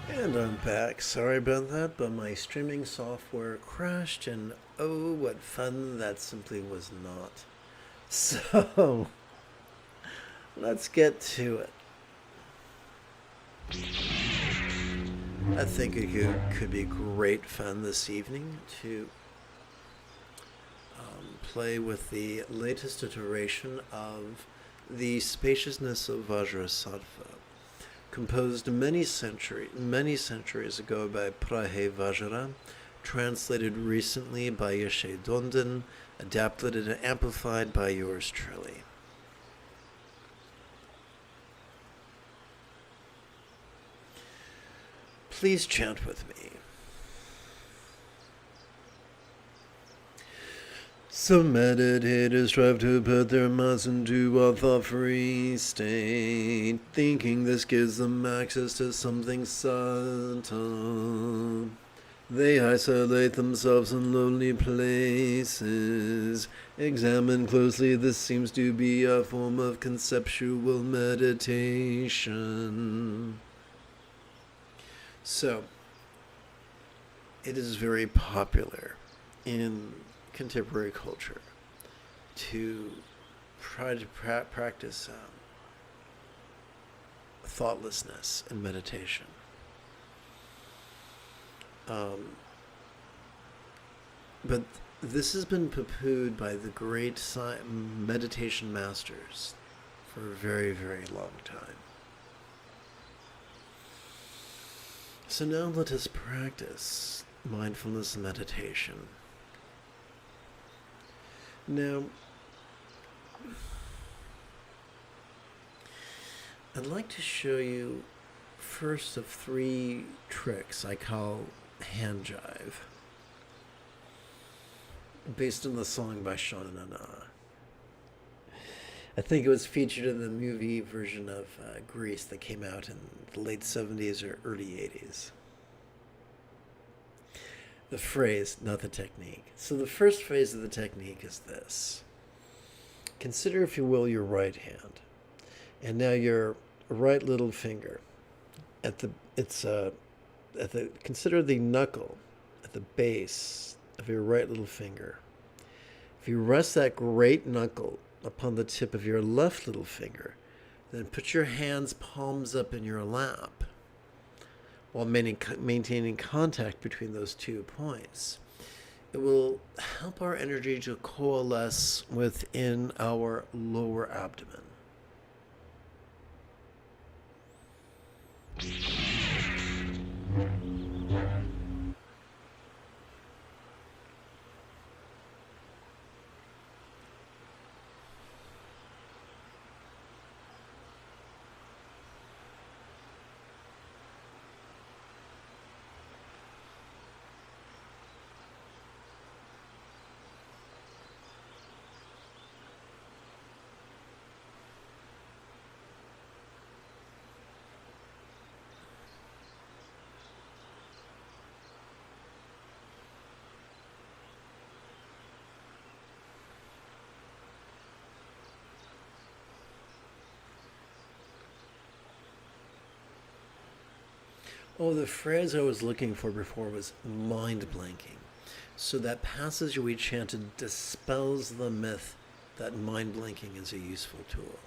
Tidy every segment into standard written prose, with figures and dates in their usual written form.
And I'm back. Sorry about that, but my streaming software crashed, and oh, what fun that simply was not. So, let's get to it. I think it could be great fun this evening to play with the latest iteration of the spaciousness of Vajrasattva, composed many centuries ago by Prahe Vajra, translated recently by Yeshe Donden, adapted and amplified by yours truly. Please chant with me. Some meditators strive to put their minds into a thought-free state, thinking this gives them access to something subtle. They isolate themselves in lonely places. Examine closely, this seems to be a form of conceptual meditation. So, it is very popular in contemporary culture to try to practice thoughtlessness and meditation. But this has been poo-pooed by the great meditation masters for a very, very long time. So now let us practice mindfulness meditation. Now, I'd like to show you first of 3 tricks I call hand jive, based on the song by Shauna Nana. I think it was featured in the movie version of Grease that came out in the late 70s or early 80s. The phrase, not the technique. So the first phase of the technique is this. Consider, if you will, your right hand. And now your right little finger. Consider the knuckle at the base of your right little finger. If you rest that great knuckle upon the tip of your left little finger, then put your hands palms up in your lap while maintaining contact between those 2 points. It will help our energy to coalesce within our lower abdomen. Oh, the phrase I was looking for before was mind blanking. So that passage we chanted dispels the myth that mind blanking is a useful tool.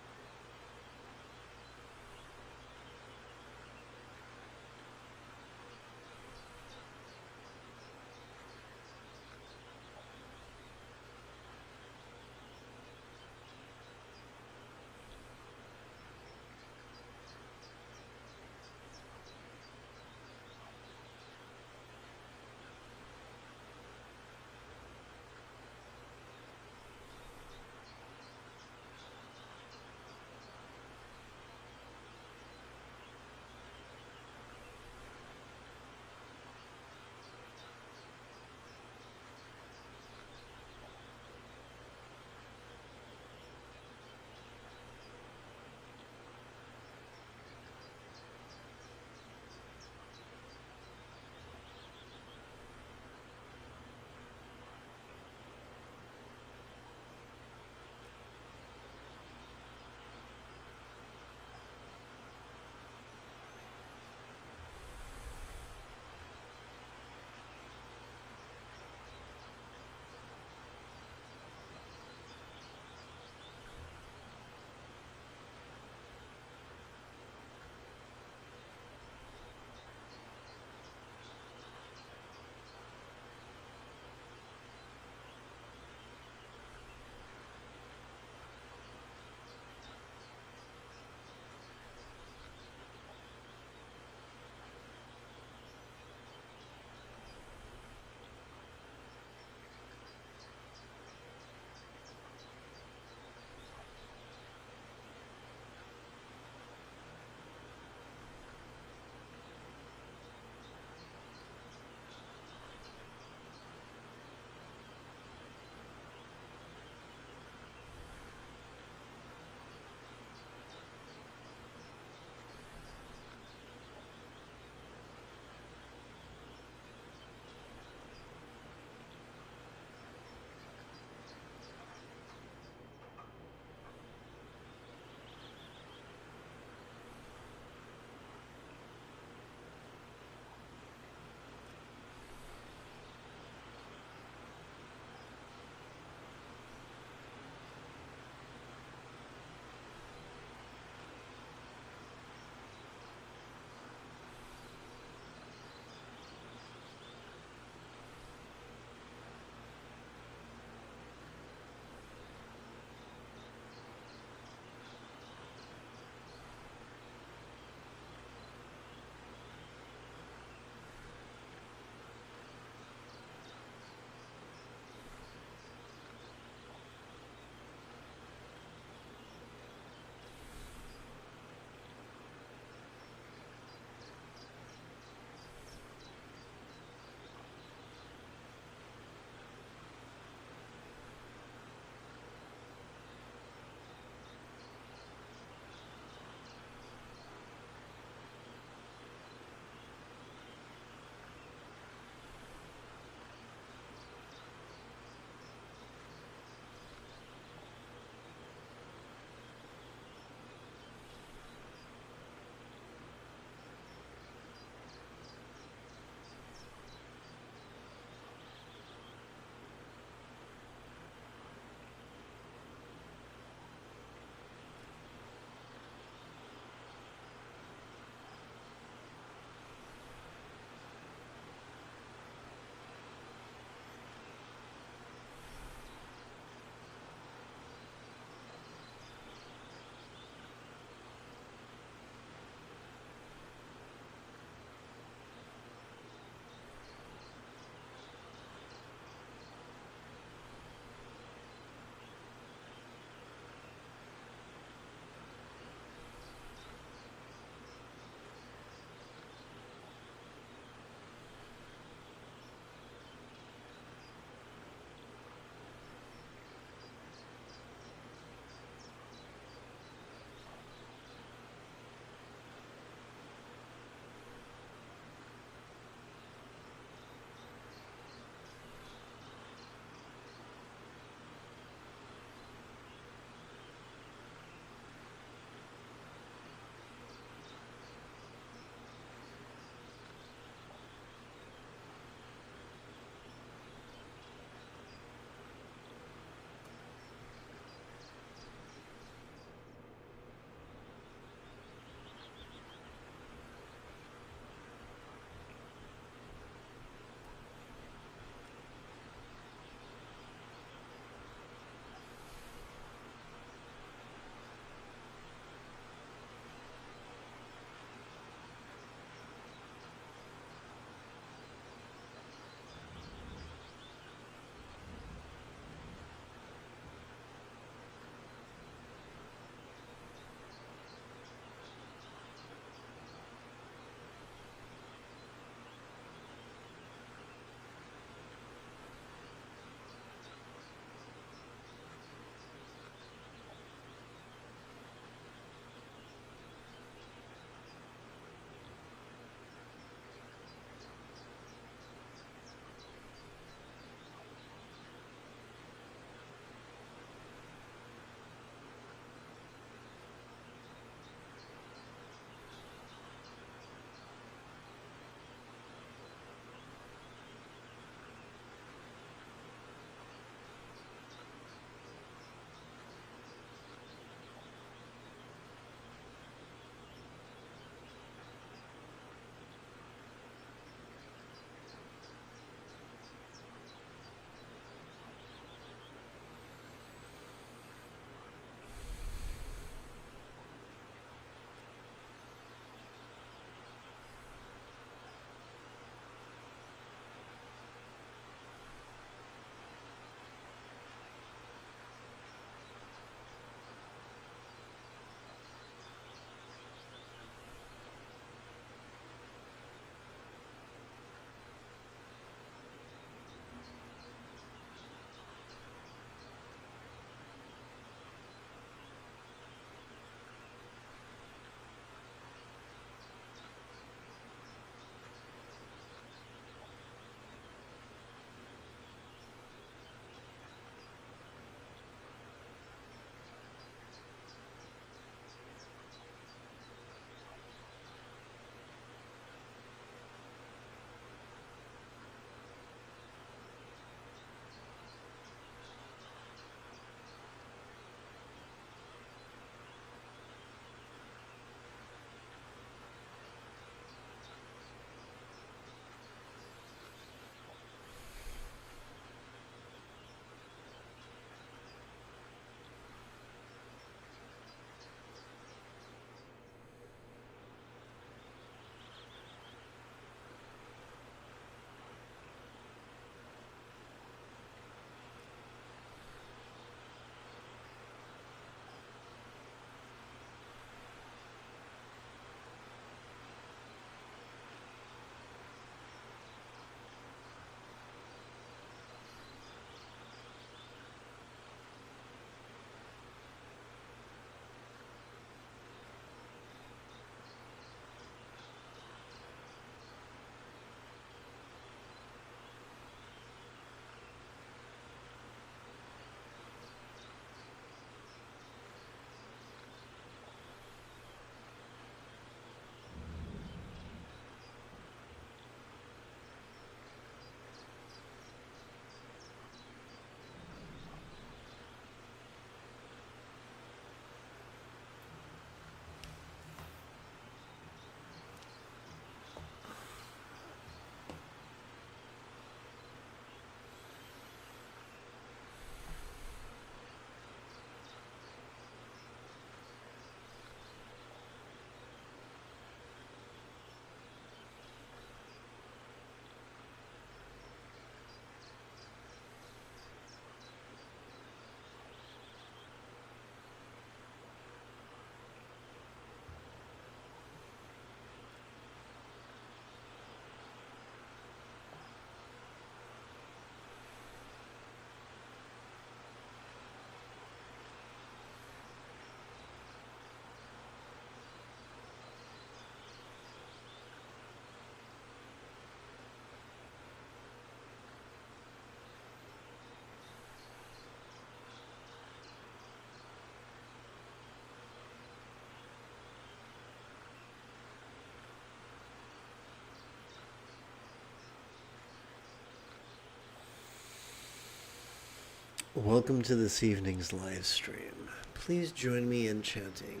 Welcome to this evening's live stream. Please join me in chanting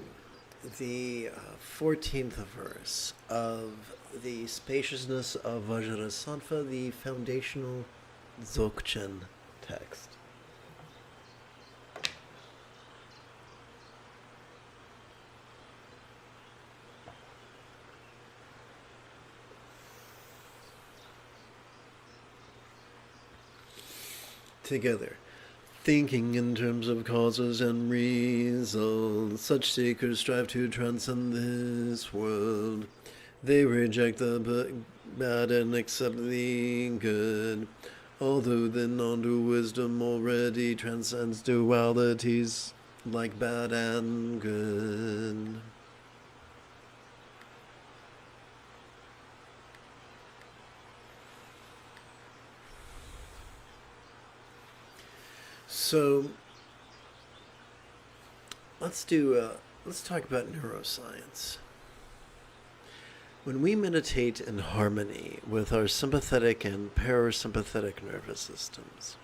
the 14th verse of the Spaciousness of Vajrasattva, the foundational Dzogchen text. Together. Thinking in terms of causes and results, such seekers strive to transcend this world. They reject the bad and accept the good, although the non-dual wisdom already transcends dualities like bad and good. So let's talk about neuroscience. When we meditate in harmony with our sympathetic and parasympathetic nervous systems,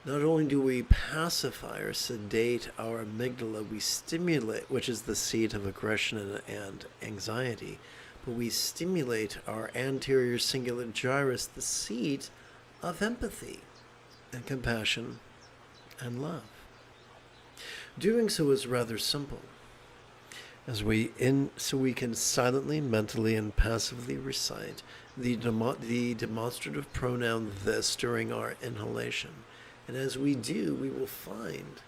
not only do we pacify or sedate our amygdala, we stimulate, which is the seat of aggression and anxiety, but we stimulate our anterior cingulate gyrus, the seat of empathy and compassion and love. Doing so is rather simple, so we can silently, mentally, and passively recite the demonstrative pronoun this during our inhalation. And as we do, we will find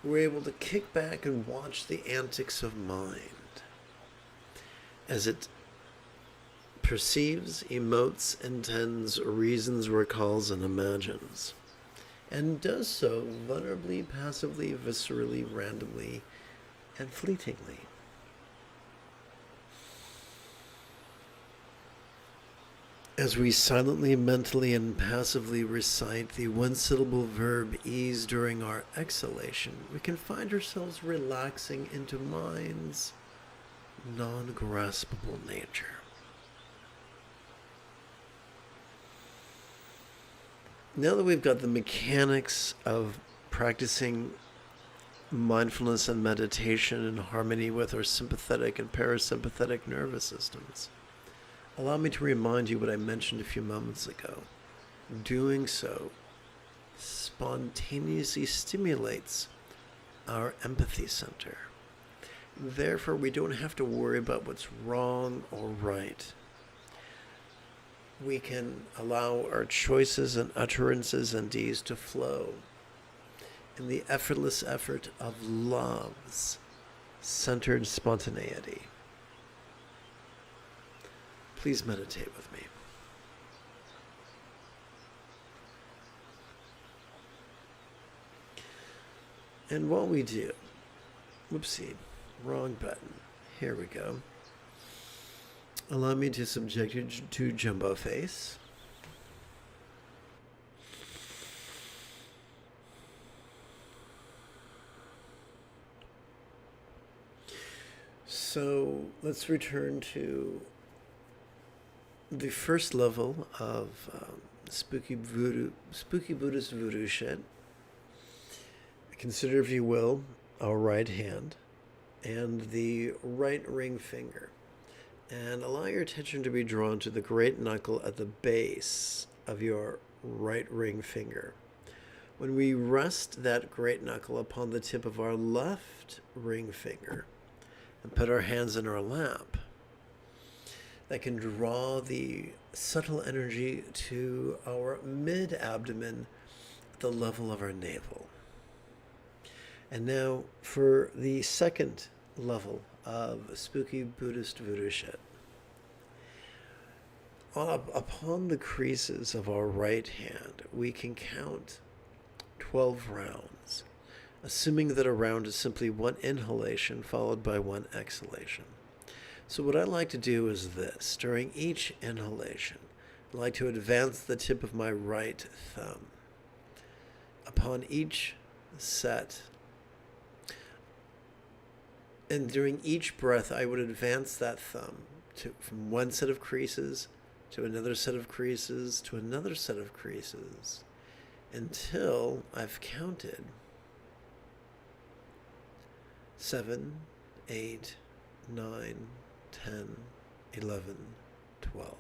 we're able to kick back and watch the antics of mind as it perceives, emotes, intends, reasons, recalls, and imagines, and does so vulnerably, passively, viscerally, randomly, and fleetingly. As we silently, mentally, and passively recite the one-syllable verb ease during our exhalation, we can find ourselves relaxing into mind's non-graspable nature. Now that we've got the mechanics of practicing mindfulness and meditation in harmony with our sympathetic and parasympathetic nervous systems, allow me to remind you what I mentioned a few moments ago. Doing so spontaneously stimulates our empathy center. Therefore, we don't have to worry about what's wrong or right. We can allow our choices and utterances and deeds to flow in the effortless effort of love's centered spontaneity. Please meditate with me. And while we do, whoopsie, wrong button. Here we go. Allow me to subject you to Jumbo Face. So let's return to the first level of spooky Buddhist voodoo shit. Consider, if you will, our right hand and the right ring finger. And allow your attention to be drawn to the great knuckle at the base of your right ring finger. When we rest that great knuckle upon the tip of our left ring finger and put our hands in our lap, that can draw the subtle energy to our mid-abdomen at the level of our navel. And now for the second level of spooky Buddhist voodoo shit. Upon the creases of our right hand, we can count 12 rounds, assuming that a round is simply one inhalation followed by one exhalation. So what I like to do is this. During each inhalation, I like to advance the tip of my right thumb. Upon each set, and during each breath, I would advance that thumb from one set of creases to another set of creases to another set of creases. until I've counted 7, 8, 9, 10, 11, 12.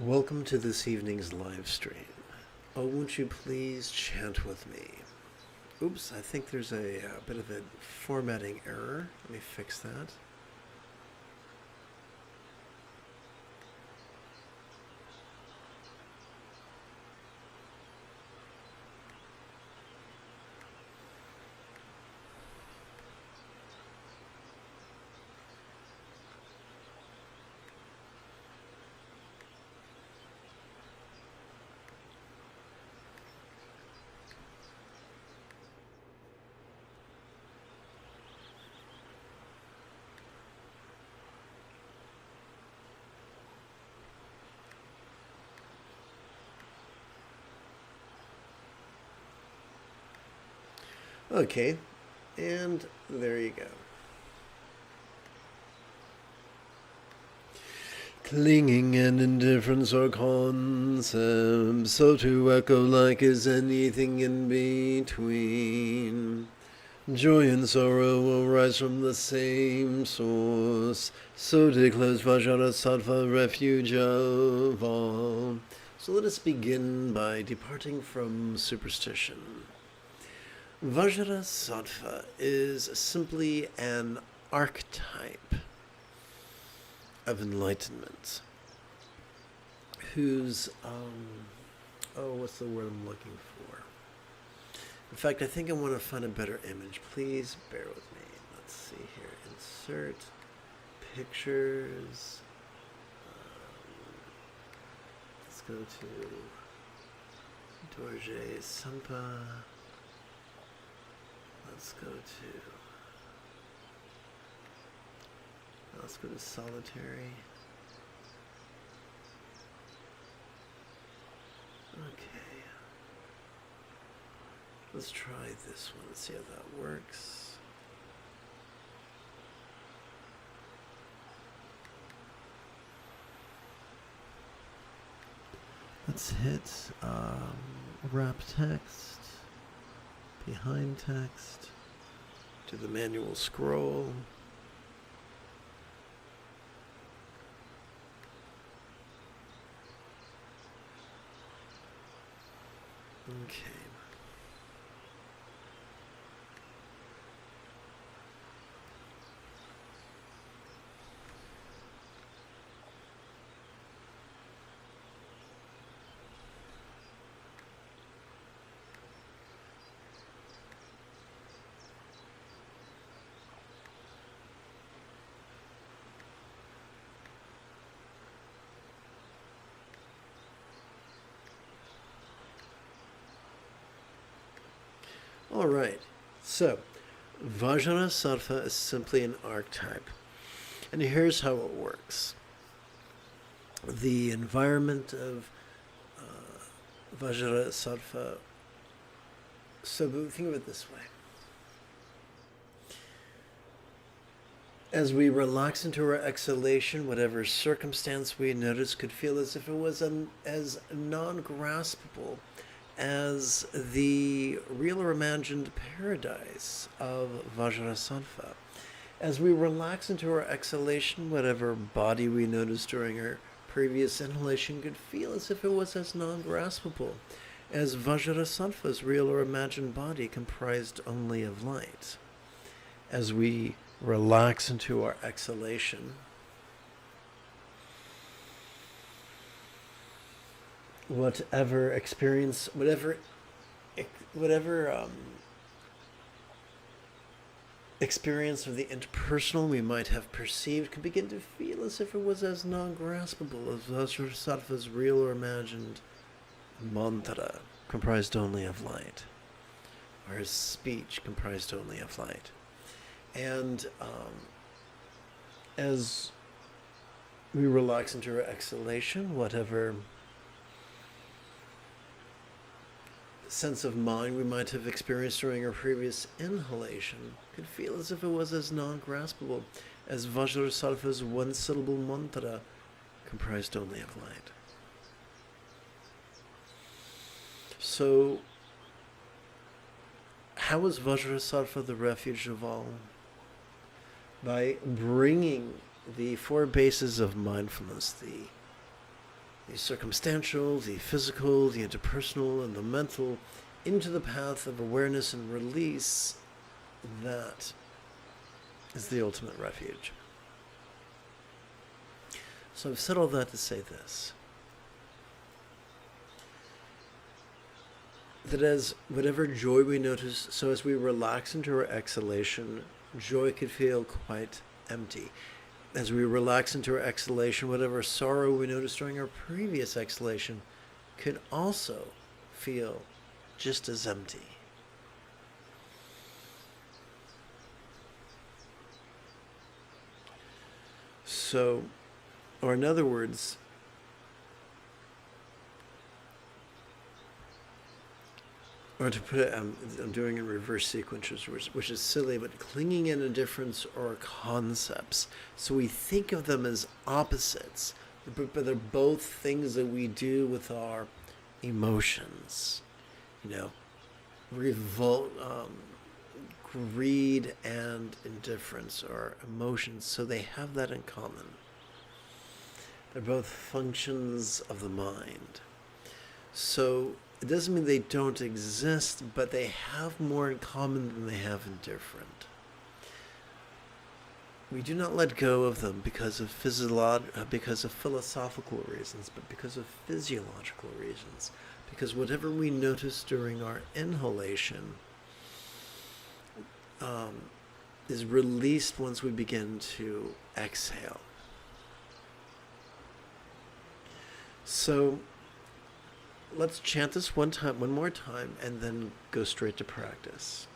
Welcome to this evening's live stream. Oh, won't you please chant with me? Oops, I think there's a bit of a formatting error. Let me fix that. Okay, and there you go. Clinging and indifference are concepts, so to echo like is anything in between. Joy and sorrow will rise from the same source, so declares Vajrasattva, refuge of all. So let us begin by departing from superstition. Vajrasattva is simply an archetype of enlightenment whose, what's the word I'm looking for? In fact, I think I want to find a better image. Please bear with me. Let's see here. Insert pictures. Let's go to Dorje Sampa. Let's go to solitary. Okay. Let's try this one. Let's see how that works. Let's hit wrap text, behind text, to the manual scroll. Okay. All right, so Vajrasattva is simply an archetype, and here's how it works. The environment of Vajrasattva, so think of it this way. As we relax into our exhalation, whatever circumstance we notice could feel as if it was as non-graspable as the real or imagined paradise of Vajrasattva. As we relax into our exhalation, whatever body we noticed during our previous inhalation could feel as if it was as non-graspable as Vajrasattva's real or imagined body comprised only of light. As we relax into our exhalation, whatever experience, whatever experience of the interpersonal we might have perceived could begin to feel as if it was as non-graspable as Vajrasattva's real or imagined mantra comprised only of light, or his speech comprised only of light. And as we relax into our exhalation, whatever sense of mind we might have experienced during our previous inhalation could feel as if it was as non-graspable as Vajrasattva's one-syllable mantra comprised only of light. So, how is Vajrasattva the refuge of all? By bringing the four bases of mindfulness, the the circumstantial, the physical, the interpersonal, and the mental into the path of awareness and release, that is the ultimate refuge. So I've said all that to say this. That as whatever joy we notice, so as we relax into our exhalation, joy could feel quite empty. As we relax into our exhalation, whatever sorrow we noticed during our previous exhalation could also feel just as empty. So, or in other words, or to put it, I'm doing in reverse sequences, which is silly, but clinging and indifference are concepts. So we think of them as opposites, but they're both things that we do with our emotions. Greed and indifference are emotions, so they have that in common. They're both functions of the mind. So it doesn't mean they don't exist, but they have more in common than they have in different. We do not let go of them because of philosophical reasons, but because of physiological reasons. Because whatever we notice during our inhalation is released once we begin to exhale. So let's chant this one more time, and then go straight to practice.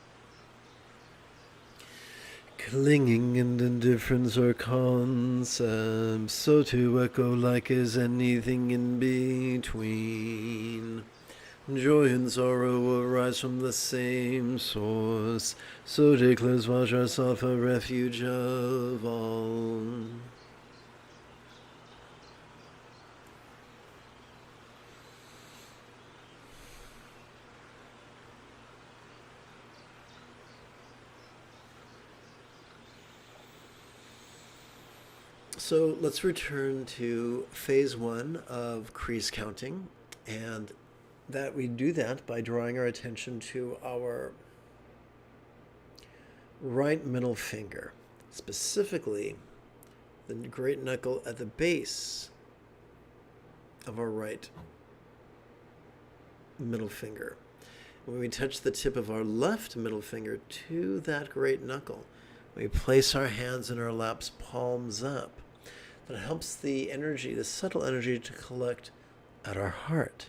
Clinging and indifference are concepts, so to echo like is anything in between. Joy and sorrow arise from the same source, so declares Vajrasattva, a refuge of all. So let's return to phase 1 of crease counting, and that we do that by drawing our attention to our right middle finger, specifically the great knuckle at the base of our right middle finger. When we touch the tip of our left middle finger to that great knuckle, we place our hands in our laps, palms up. That helps the energy, the subtle energy, to collect at our heart.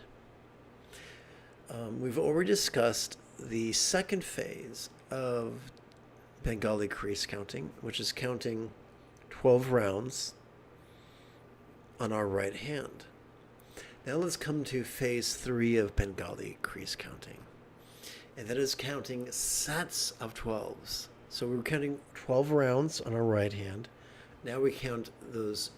We've already discussed the second phase of Bengali crease counting, which is counting 12 rounds on our right hand. Now let's come to phase 3 of Bengali crease counting, and that is counting sets of 12s. So we're counting 12 rounds on our right hand. Now we count those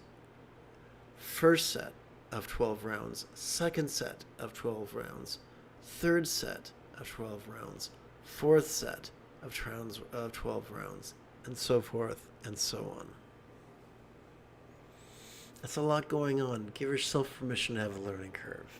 first set of 12 rounds, second set of 12 rounds, third set of 12 rounds, fourth set of 12 rounds, and so forth and so on. That's a lot going on. Give yourself permission to have a learning curve.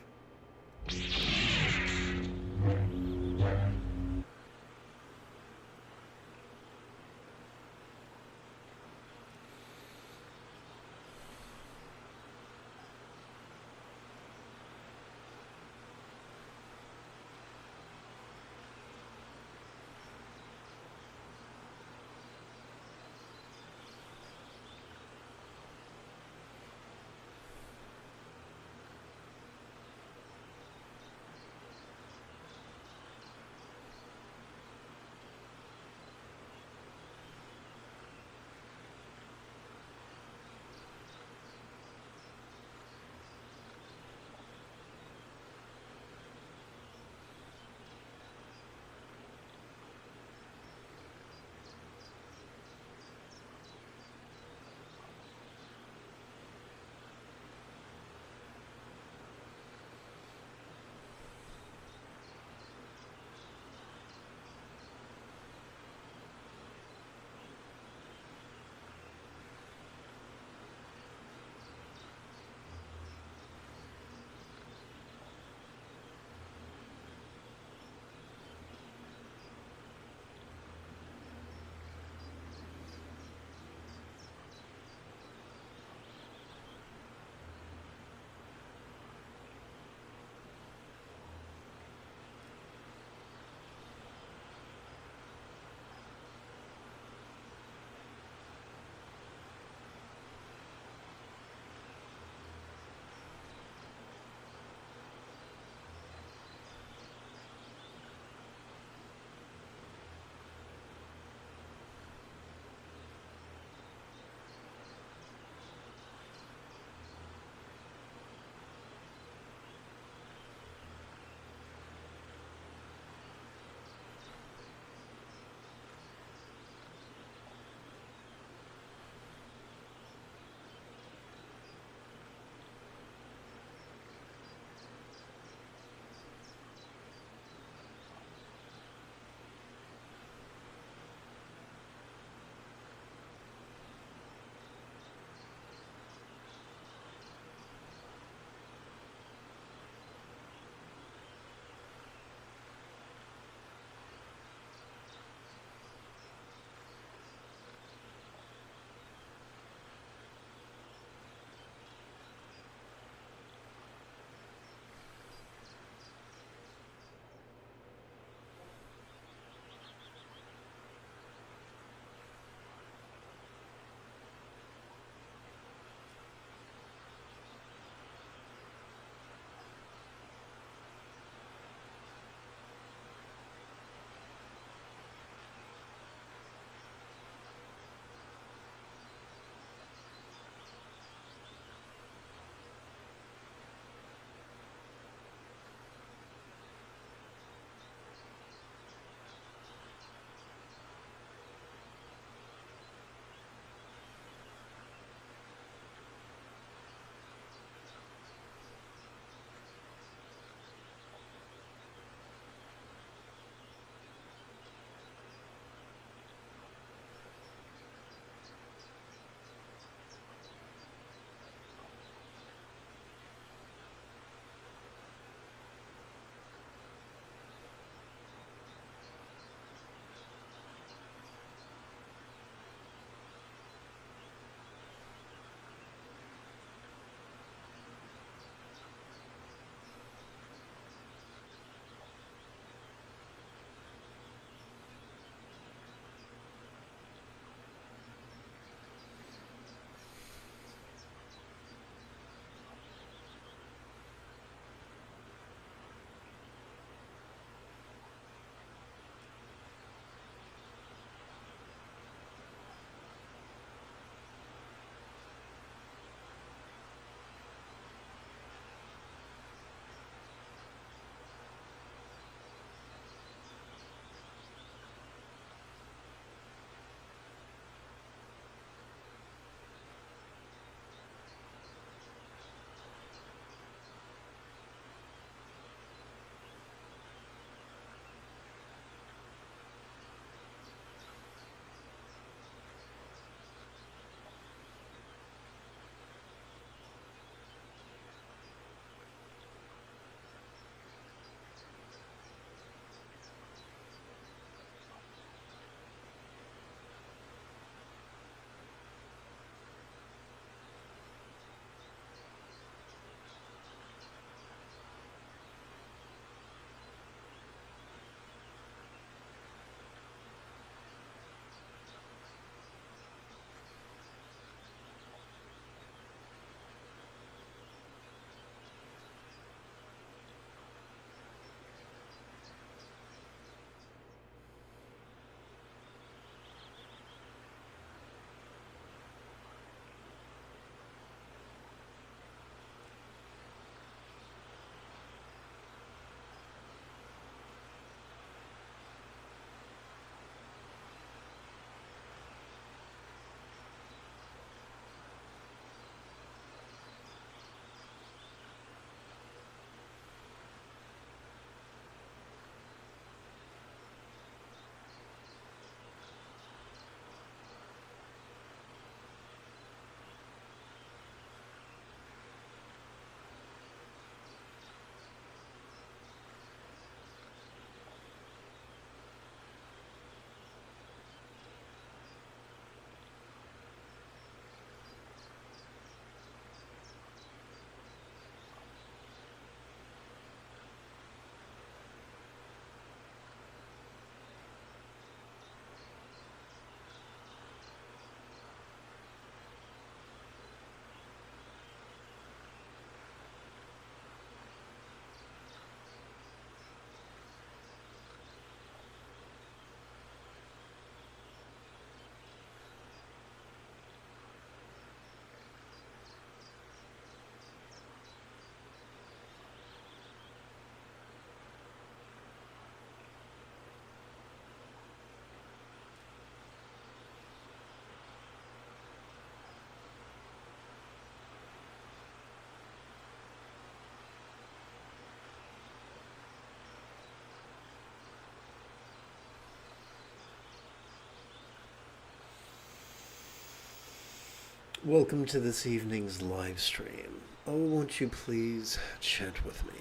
Welcome to this evening's live stream. Oh, won't you please chat with me?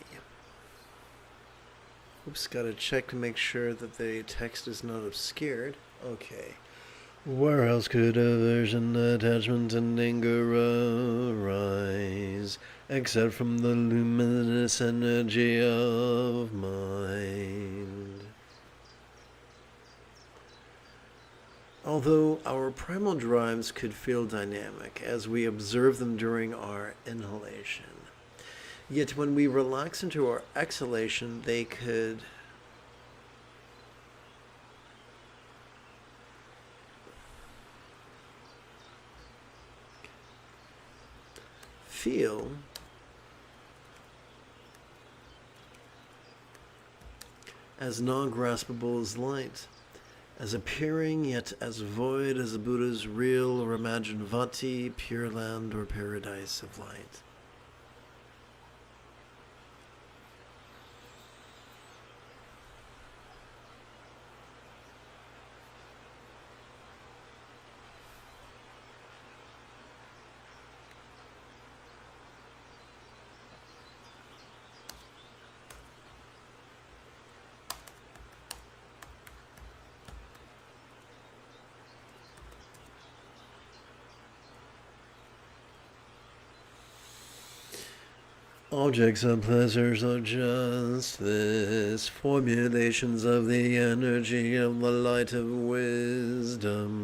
Oops, gotta check to make sure that the text is not obscured. Okay. Where else could aversion, attachment, and anger arise, except from the luminous energy of mind? Although our primal drives could feel dynamic as we observe them during our inhalation, yet when we relax into our exhalation, they could feel as non-graspable as light, as appearing yet as void as a Buddha's real or imagined Vati, pure land, or paradise of light. Objects of pleasures are just this, formulations of the energy of the light of wisdom.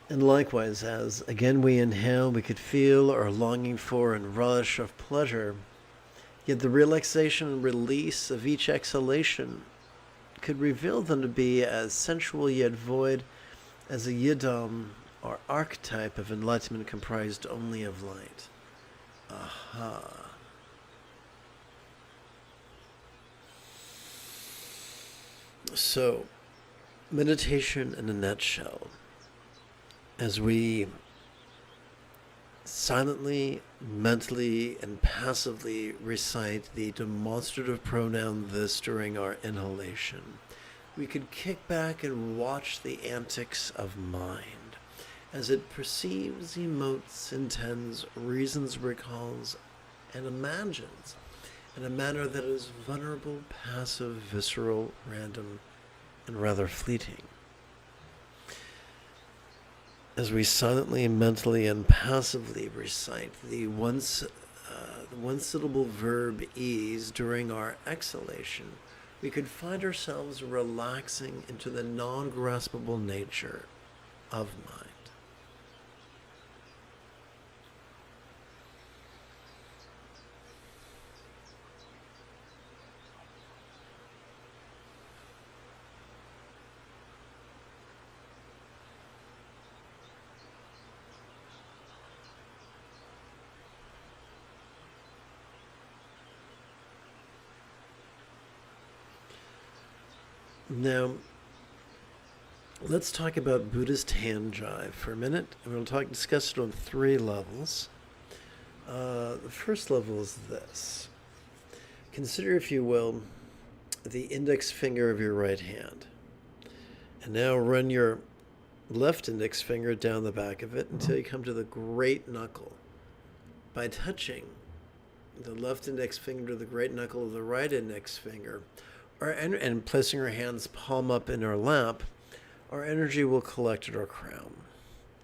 And likewise, as again we inhale, we could feel our longing for and rush of pleasure, yet the relaxation and release of each exhalation could reveal them to be as sensual yet void as a yidam or archetype of enlightenment comprised only of light. Aha. So, meditation in a nutshell. As we silently, mentally, and passively recite the demonstrative pronoun this during our inhalation, we could kick back and watch the antics of mind as it perceives, emotes, intends, reasons, recalls, and imagines in a manner that is vulnerable, passive, visceral, random, and rather fleeting. As we silently, mentally, and passively recite the one-syllable verb ease during our exhalation, we could find ourselves relaxing into the non-graspable nature of mind. Now, let's talk about Buddhist hand jive for a minute. We're going to discuss it on 3 levels. The first level is this. Consider, if you will, the index finger of your right hand. And now run your left index finger down the back of it until you come to the great knuckle. By touching the left index finger to the great knuckle of the right index finger, and placing our hands palm up in our lap, our energy will collect at our crown.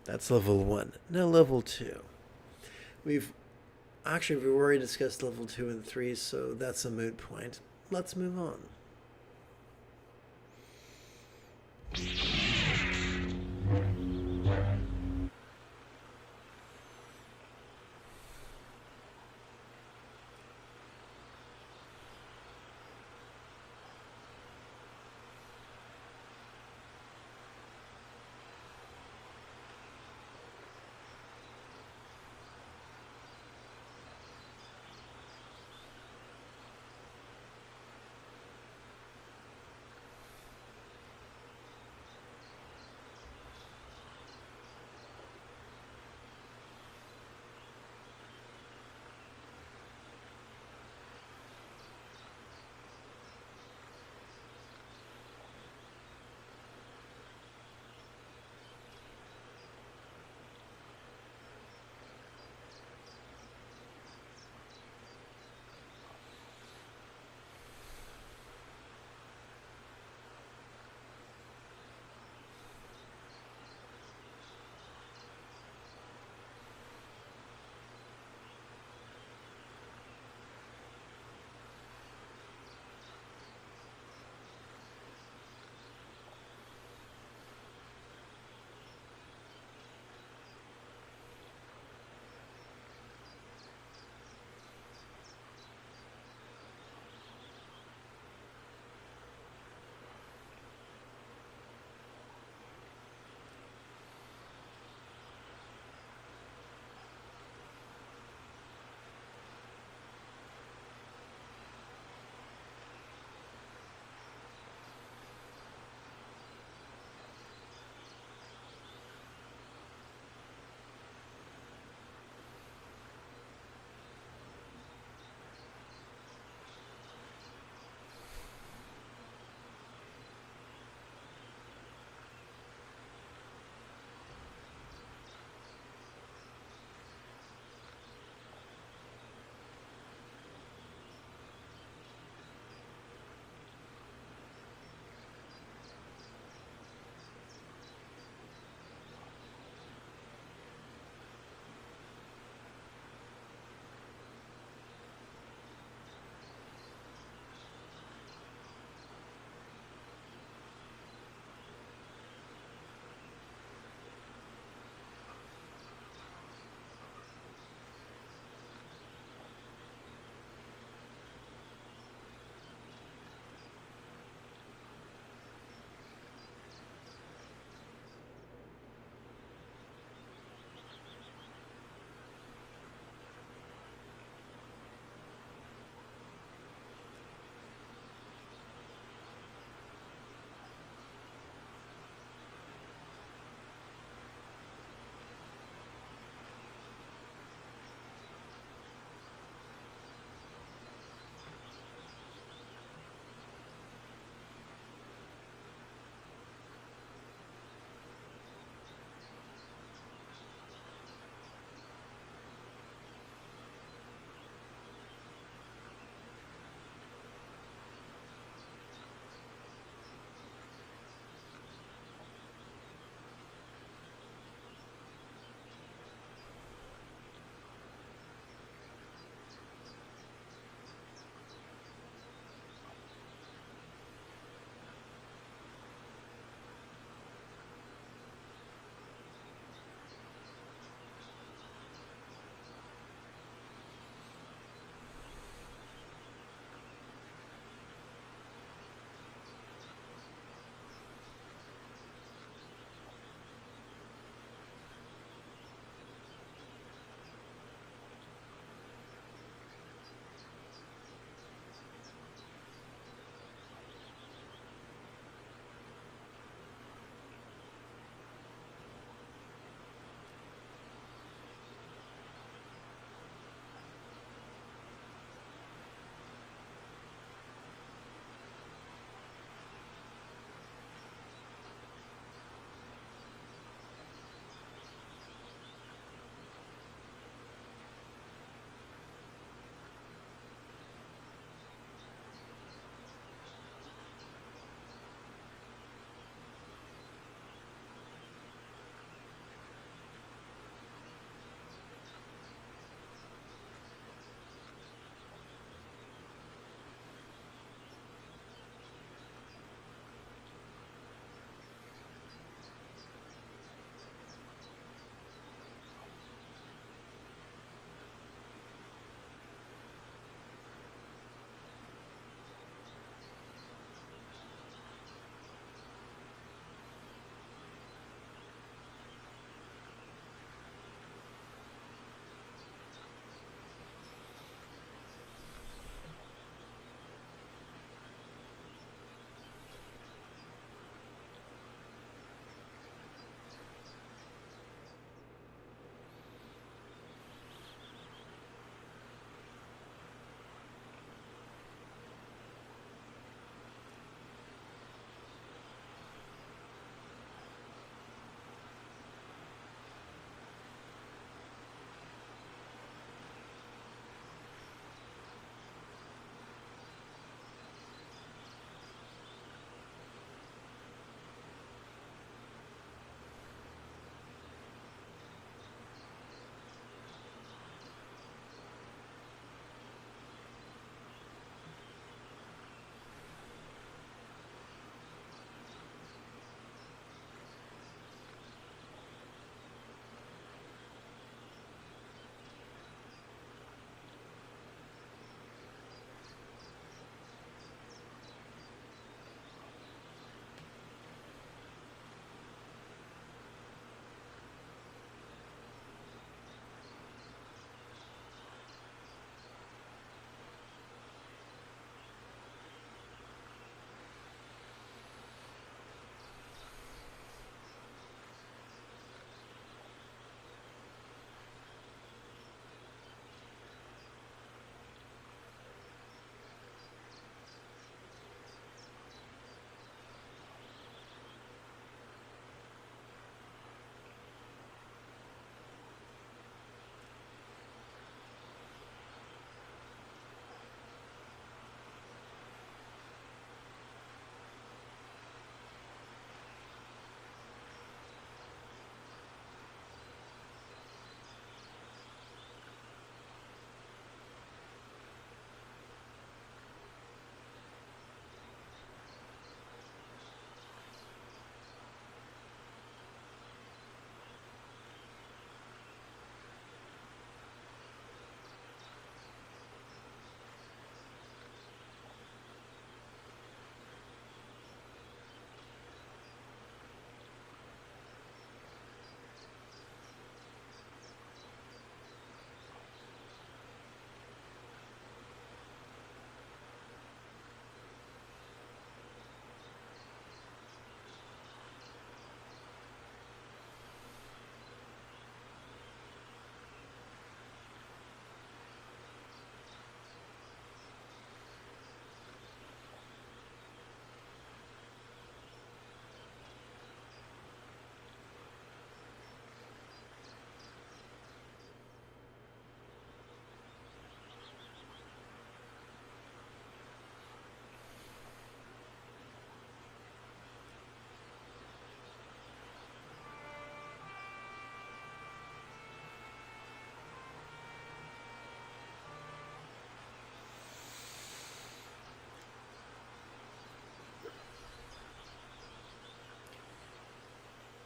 That's level 1. Now level 2. We've already discussed level 2 and 3, so that's a moot point. Let's move on.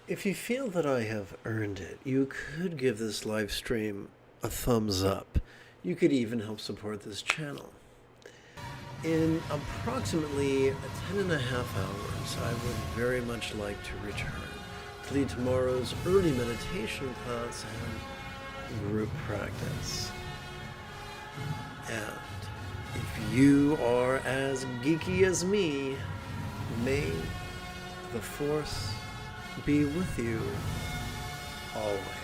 If you feel that I have earned it, you could give this live stream a thumbs up. You could even help support this channel. In approximately 10.5 hours, I would very much like to return to lead tomorrow's early meditation class and group practice. And if you are as geeky as me, may the Force be with you always.